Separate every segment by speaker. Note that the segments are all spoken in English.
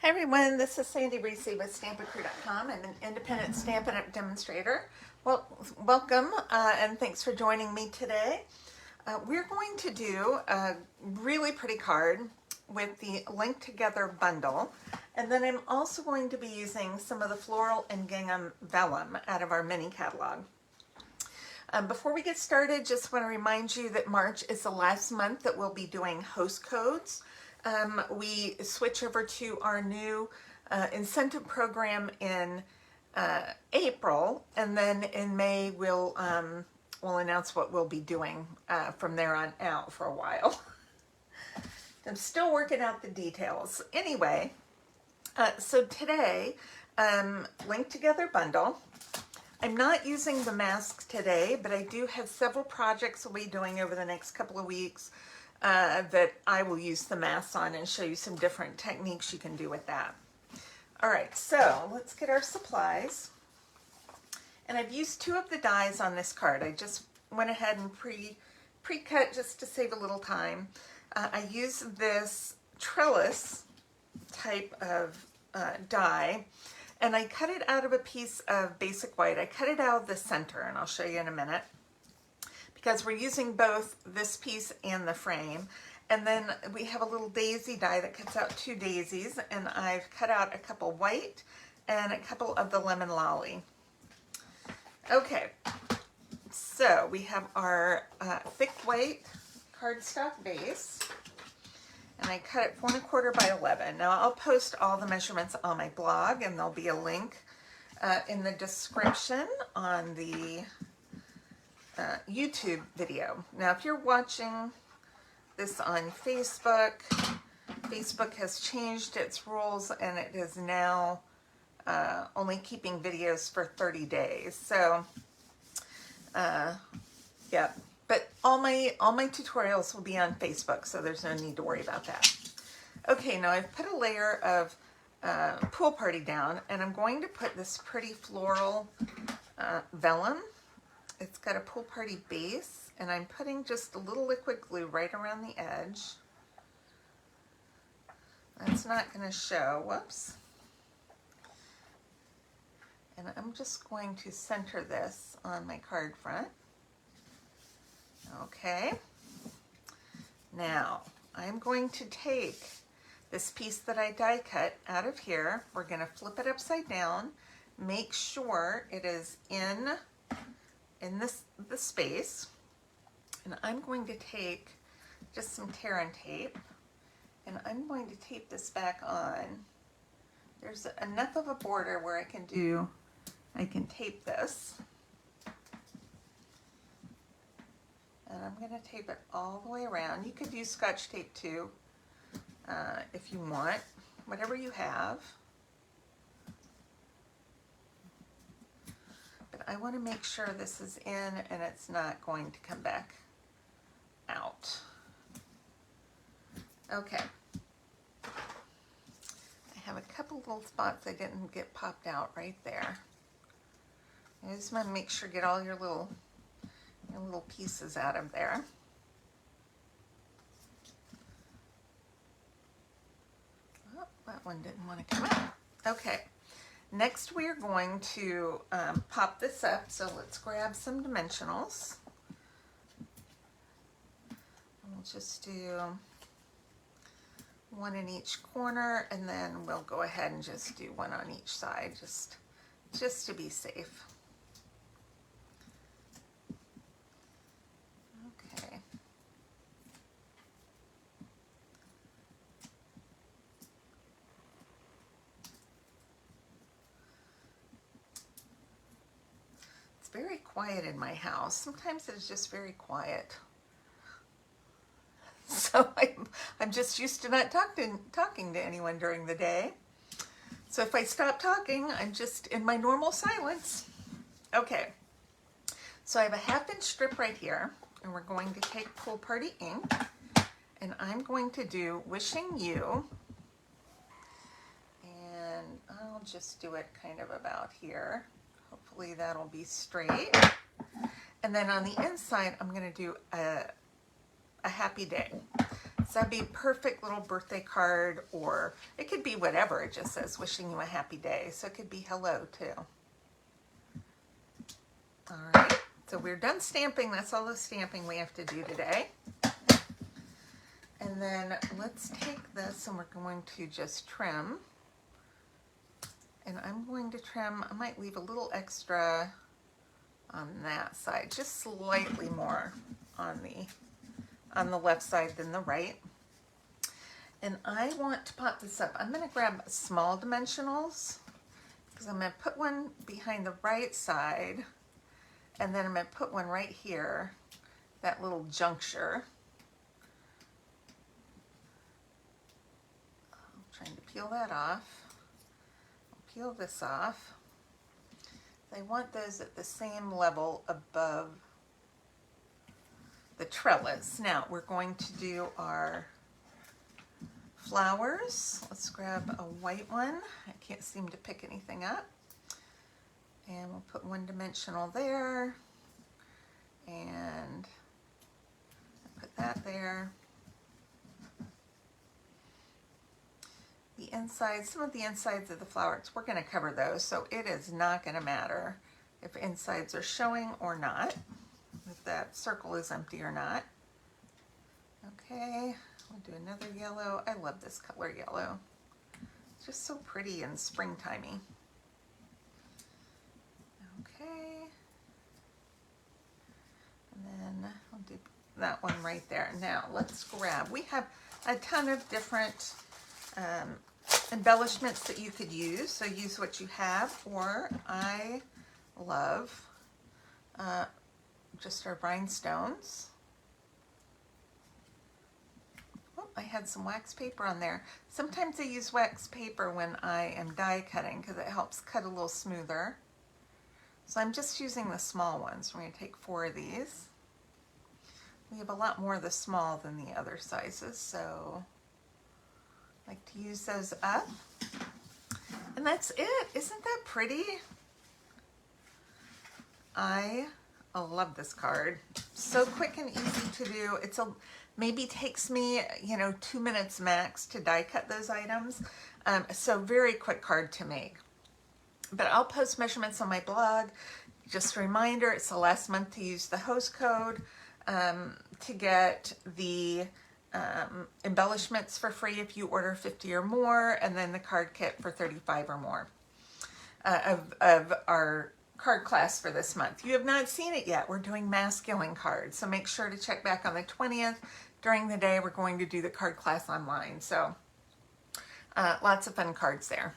Speaker 1: Hi everyone, this is Sandy Reese with Stampacrew.com. I'm an independent Stampin' Up! Demonstrator. Well, welcome and thanks for joining me today. We're going to do a really pretty card with the Link Together bundle, and then I'm also going to be using some of the floral and gingham vellum out of our mini catalog. Before we get started, just want to remind you that March is the last month that we'll be doing host codes. We switch over to our new incentive program in April, and then in May we'll announce what we'll be doing from there on out for a while. I'm still working out the details. Anyway, so today, Link Together bundle. I'm not using the mask today, but I do have several projects we'll be doing over the next couple of weeks that I will use the masks on and show you some different techniques you can do with that. All right, so let's get our supplies. And I've used two of the dies on this card. I just went ahead and pre-cut just to save a little time. I use this trellis type of die, and I cut it out of a piece of basic white. I cut it out of the center, and I'll show you in a minute, because we're using both this piece and the frame. And then we have a little daisy die that cuts out two daisies, and I've cut out a couple white and a couple of the lemon lolly. Okay, so we have our thick white cardstock base, and I cut it 4 1/4 by 11. Now I'll post all the measurements on my blog, and there'll be a link in the description on the YouTube video. Now if you're watching this on Facebook, Facebook has changed its rules, and it is now only keeping videos for 30 days. So yeah, but all my tutorials will be on Facebook, so there's no need to worry about that. Okay, now I've put a layer of Pool Party down, and I'm going to put this pretty floral vellum. It's got a Pool Party base, and I'm putting just a little liquid glue right around the edge. That's not going to show, whoops. And I'm just going to center this on my card front. Okay. Now, I'm going to take this piece that I die cut out of here. We're going to flip it upside down, make sure it is in the space, and I'm going to take just some tear and tape, and I'm going to tape this back on. There's enough of a border where I can tape this, and I'm going to tape it all the way around. You could use Scotch tape too if you want, whatever you have. But I want to make sure this is in and it's not going to come back out. Okay. I have a couple little spots I didn't get popped out right there. I just want to make sure get all your little pieces out of there. Oh, that one didn't want to come out. Okay. Next we are going to pop this up, so let's grab some dimensionals. We'll just do one in each corner, and then we'll go ahead and just do one on each side, just to be safe. Okay. It's very quiet in my house. Sometimes it's just very quiet. So I'm just used to not talking to anyone during the day. So if I stop talking, I'm just in my normal silence. Okay, so I have a 1/2 inch strip right here, and we're going to take Pool Party ink, and I'm going to do Wishing You, and I'll just do it kind of about here. Hopefully that'll be straight. And then on the inside, I'm going to do a happy day. So that'd be a perfect little birthday card, or it could be whatever. It just says wishing you a happy day. So it could be hello too. All right, so we're done stamping. That's all the stamping we have to do today. And then let's take this and we're going to just trim. And I'm going to trim, I might leave a little extra on that side, just slightly more on the left side than the right. And I want to pop this up. I'm going to grab small dimensionals because I'm going to put one behind the right side, and then I'm going to put one right here, that little juncture. I'm trying to peel that off. I'll peel this off. I want those at the same level above the trellis. Now we're going to do our flowers. Let's grab a white one. I can't seem to pick anything up. And we'll put one dimensional there. And put that there. The inside, some of the insides of the flowers, we're going to cover those, so it is not going to matter if insides are showing or not, if that circle is empty or not. Okay, we'll do another yellow. I love this color yellow. It's just so pretty and springtimey. Okay, and then I'll do that one right there. Now let's grab, we have a ton of different embellishments that you could use, so use what you have, or I love just our rhinestones. Oh, I had some wax paper on there. Sometimes I use wax paper when I am die cutting because it helps cut a little smoother. So I'm just using the small ones. We're going to take 4 of these. We have a lot more of the small than the other sizes, so I like to use those up. And that's it. Isn't that pretty? I love this card. So quick and easy to do. It's maybe takes me, 2 minutes max to die cut those items. So very quick card to make. But I'll post measurements on my blog. Just a reminder, it's the last month to use the host code to get the embellishments for free if you order 50 or more, and then the card kit for 35 or more of our card class for this month. You have not seen it yet. We're doing masculine cards, so make sure to check back on the 20th. During the day, we're going to do the card class online, so lots of fun cards there.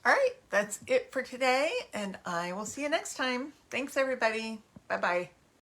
Speaker 1: All right, that's it for today, and I will see you next time. Thanks, everybody. Bye-bye.